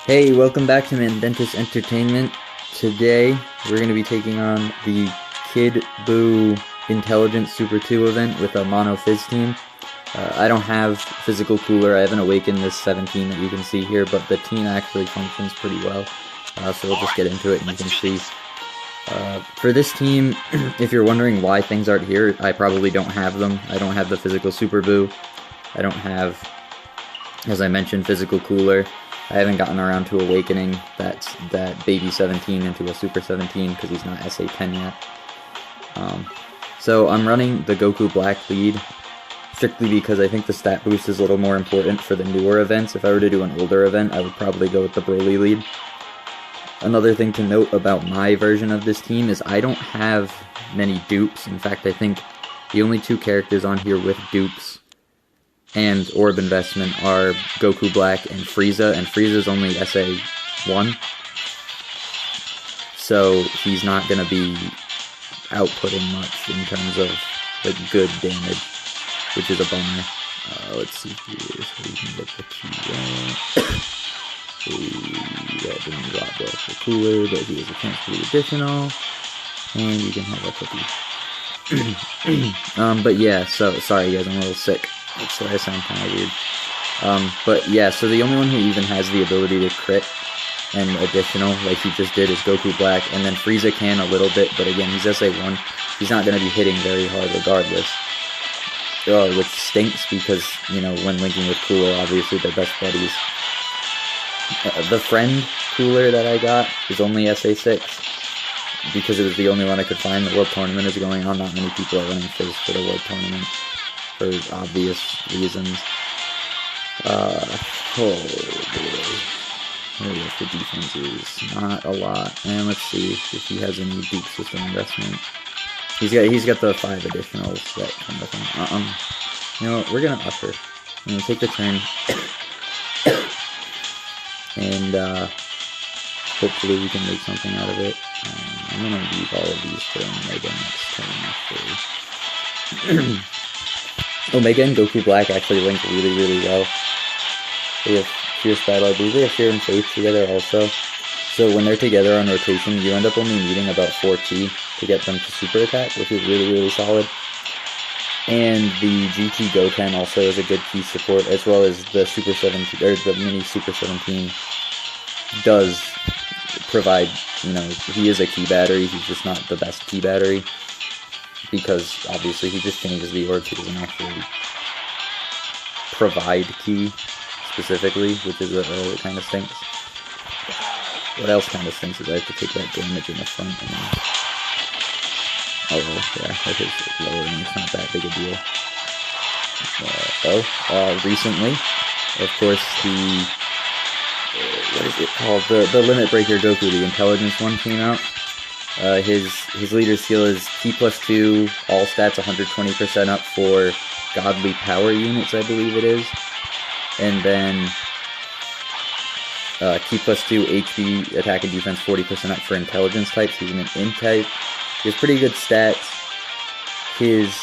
Hey, welcome back to Mandentous Entertainment. Today, we're going to be taking on the Kid Buu Intelligence Super 2 event with a Mono Fizz team. I don't have Physical Cooler, I haven't awakened this 17 that you can see here, but the team actually functions pretty well. So we'll just get into it and you can see. For this team, if you're wondering why things aren't here, I probably don't have them. I don't have the Physical Super Buu. I don't have, as I mentioned, Physical Cooler. I haven't gotten around to awakening that baby 17 into a Super 17 because he's not SA10 yet. So I'm running the Goku Black lead strictly because I think the stat boost is a little more important for the newer events. If I were to do an older event, I would probably go with the Broly lead. Another thing to note about my version of this team is I don't have many dupes. In fact, I think the only two characters on here with dupes and Orb Investment are Goku Black and Frieza's only SA1. So he's not going to be outputting much in terms of like good damage, which is a bummer. Let's see here, so we can get the key. That didn't drop off the cooler, but he has a chance for the additional, and you can have a cookie. But yeah, so sorry guys, I'm a little sick. That's why I sound kind of weird. But yeah, so the only one who even has the ability to crit and additional, like he just did, is Goku Black, and then Frieza can a little bit, but again, he's SA1. He's not going to be hitting very hard regardless. Which stinks because, you know, when linking with Cooler, obviously they're best buddies. The friend Cooler that I got is only SA6 because it was the only one I could find. The World Tournament is going on. Not many people are running Fizz for the World Tournament for obvious reasons. Oh boy. The defense is not a lot. And let's see if he has any deep system investment. He's got the 5 additionals that come with him. You know what, we're gonna Usher. I'm gonna take the turn. And hopefully we can make something out of it. I'm gonna leave all of these for Omega next turn, actually. Omega and Goku Black actually link really well. They have Fierce Battle, I believe they have Fear and Faith together also. So when they're together on rotation, you end up only needing about 4 Ki to get them to super attack, which is really solid. And the GT Goten also is a good key support, as well as the Super 17, or the mini Super 17 does provide, you know, he is a key battery, he's just not the best key battery, because obviously he just changes the orb, he doesn't actually provide key specifically, which is what kind of stinks. What else kind of stinks is I have to take that damage in the front, and then, yeah, that is lower, and it's not that big a deal. Recently, of course, the what is it called? The Limit Breaker Goku, the intelligence one, came out. His leader skill is Ki +2, all stats 120% up for godly power units, I believe it is. And then Ki +2 HP, attack and defense 40% up for intelligence types. He's an int type. He has pretty good stats. His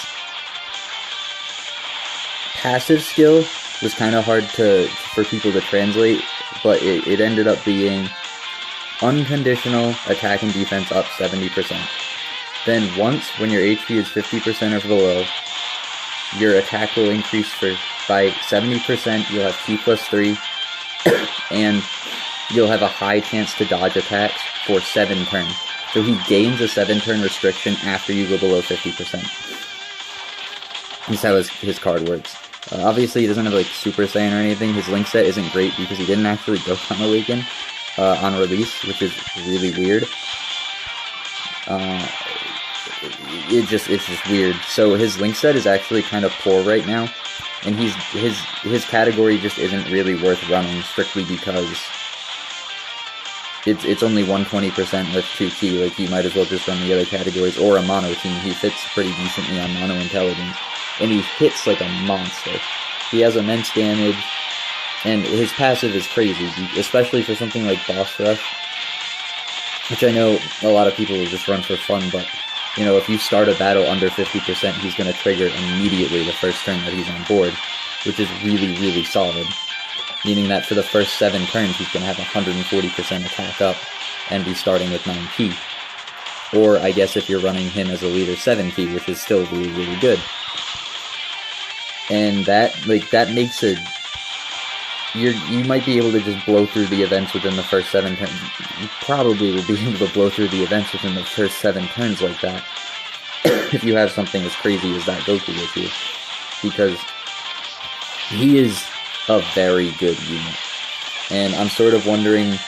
passive skill was kind of hard for people to translate, but it ended up being unconditional attack and defense up 70%. Then once, when your HP is 50% or below, your attack will increase by 70%, you'll have Ki +3, and you'll have a high chance to dodge attacks for 7 turns. So he gains a 7-turn restriction after you go below 50%. That's how his card works. Obviously, he doesn't have like Super Saiyan or anything. His link set isn't great because he didn't actually Dokkan Awaken on release, which is really weird. It's just weird. So his link set is actually kind of poor right now, and his category just isn't really worth running strictly because it's only 120% with 2 Ki. Like, you might as well just run the other categories or a mono team. He fits pretty decently on mono intelligence, and he hits like a monster. He has immense damage, and his passive is crazy, especially for something like Boss Rush, which I know a lot of people will just run for fun, but, you know, if you start a battle under 50%, he's going to trigger immediately the first turn that he's on board, which is really solid. meaning that for the first 7 turns, he's going to have 140% attack up and be starting with 9 ki. Or, I guess if you're running him as a leader, 7 ki, which is still really, really good. And that makes it... You might be able to just blow through the events within the first 7 turns. You probably will be able to blow through the events within the first 7 turns like that. If you have something as crazy as that Goku with you. Because he is a very good unit. And I'm sort of wondering,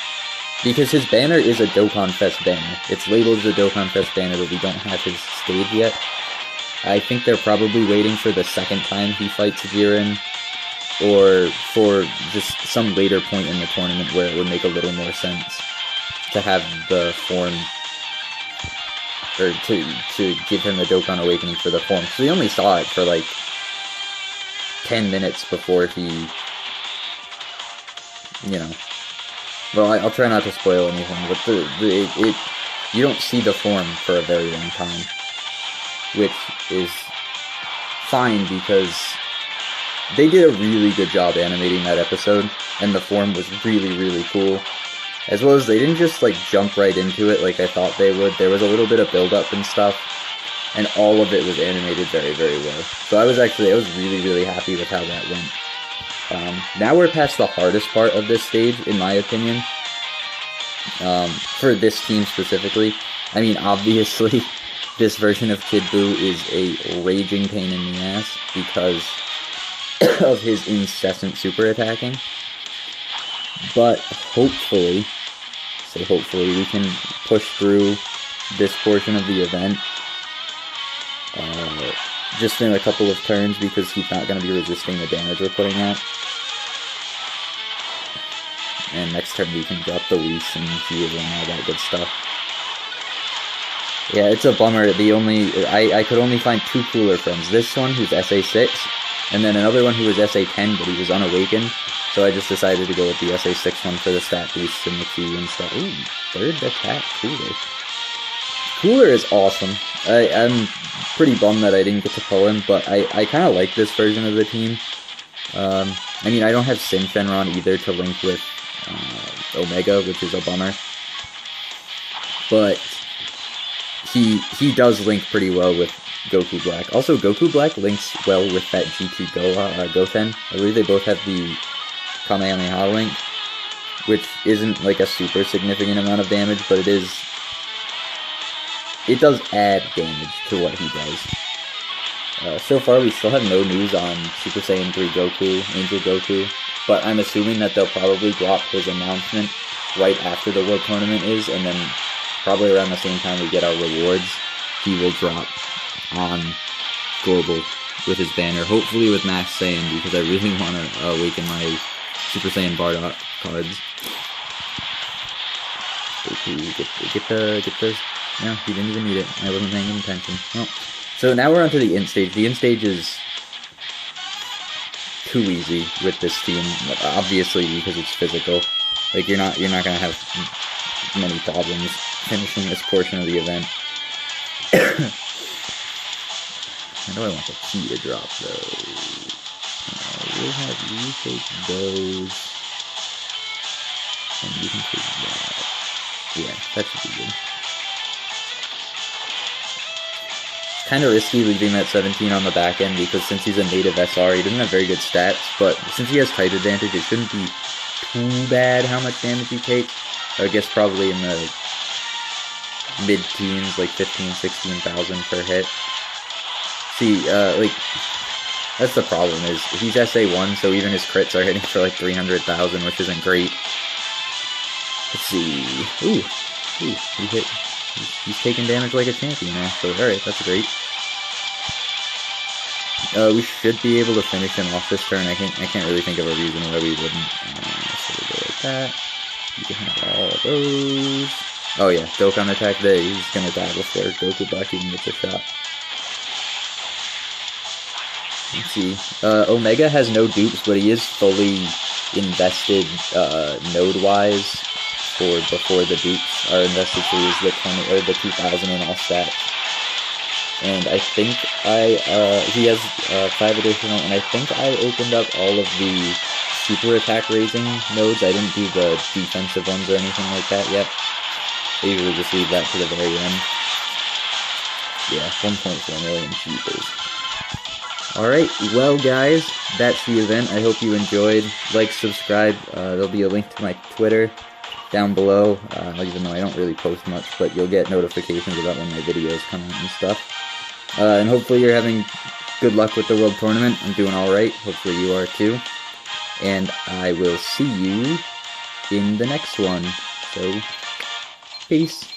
because his banner is a Dokkan Fest banner. It's labeled as a Dokkan Fest banner, but we don't have his stage yet. I think they're probably waiting for the second time he fights Jiren, or for just some later point in the tournament where it would make a little more sense to have the form, or to give him the Dokkan Awakening for the form. So we only saw it for like 10 minutes before he, you know, well, I'll try not to spoil anything, but you don't see the form for a very long time, which is fine because they did a really good job animating that episode, and the form was really, really cool. As well as they didn't just like jump right into it like I thought they would. There was a little bit of build-up and stuff, and all of it was animated very, very well. So I was really, really happy with how that went. Now we're past the hardest part of this stage, in my opinion. For this team specifically. I mean, obviously, this version of Kid Buu is a raging pain in the ass because of his incessant super attacking. But hopefully, we can push through this portion of the event just in a couple of turns because he's not going to be resisting the damage we're putting out. And next turn we can drop the Whis and heal and all that good stuff. Yeah, it's a bummer. I could only find 2 cooler friends. This one, who's SA6, and then another one who was SA10, but he was unawakened. So I just decided to go with the SA6 one for the stat boost and the Q and stuff. Ooh, third attack Cooler. Cooler is awesome. I'm pretty bummed that I didn't get to pull him, but I kind of like this version of the team. I mean, I don't have Sin Shenron either to link with Omega, which is a bummer. But he does link pretty well with Goku Black. Also, Goku Black links well with that GT Goten. I believe they both have the Kamehameha link, which isn't like a super significant amount of damage, but it does add damage to what he does. So far, we still have no news on Super Saiyan 3 Goku, Angel Goku, but I'm assuming that they'll probably drop his announcement right after the World Tournament is, and then probably around the same time we get our rewards, he will drop on Global with his banner, hopefully with Max Saiyan, because I really want to awaken my Super Saiyan Bardock cards. Get those. No, he didn't even need it. I wasn't paying attention. Well, so now we're onto the Int stage. The Int stage is too easy with this team, obviously because it's physical. Like you're not gonna have many problems finishing this portion of the event. I know I want the key to drop though. We'll have you take those, and you can take that. Yeah, that should be good. Kind of risky leaving that 17 on the back end because since he's a native SR, he doesn't have very good stats, but since he has height advantage, it shouldn't be too bad how much damage he takes. I guess probably in the mid-teens, like 15,000, 16,000 per hit. See, like, that's the problem, is he's SA1, so even his crits are hitting for like 300,000, which isn't great. Let's see. Ooh, he hit. He's taking damage like a champion now, so alright, that's great. We should be able to finish him off this turn. I can't really think of a reason why we wouldn't. So we'll go like that. You can have all those. Oh yeah, Dokkan attack there. He's gonna die before Goku Black even gets a shot. Let's see. Omega has no dupes, but he is fully invested node-wise for before the dupes are invested to use the 20 or the 2000 in all stats. And I think he has 5 additional, and I think I opened up all of the super attack raising nodes. I didn't do the defensive ones or anything like that yet. I usually just leave that to the very end. Yeah, 1.4 million cheaters. Alright, well guys, that's the event. I hope you enjoyed. Like, subscribe. There'll be a link to my Twitter down below, even though I don't really post much, but you'll get notifications about when my videos come out and stuff. And hopefully you're having good luck with the World Tournament. I'm doing alright. Hopefully you are too. And I will see you in the next one. So, peace.